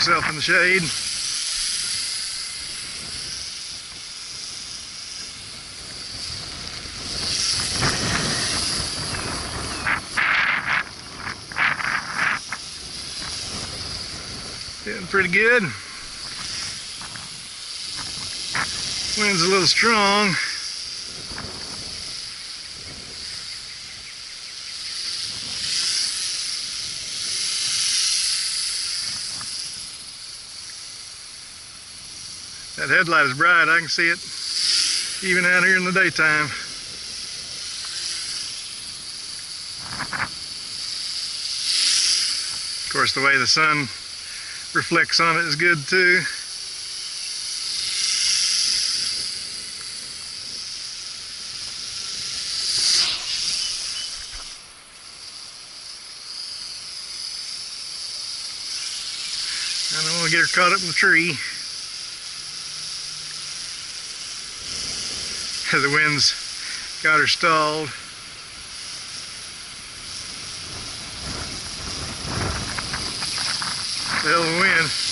herself in the shade. Doing pretty good. Wind's a little strong. That headlight is bright. I can see it even out here in the daytime. Of course, the way the sun reflects on it is good too. I don't want to get her caught up in the tree. The wind's got her stalled. Hell of a wind.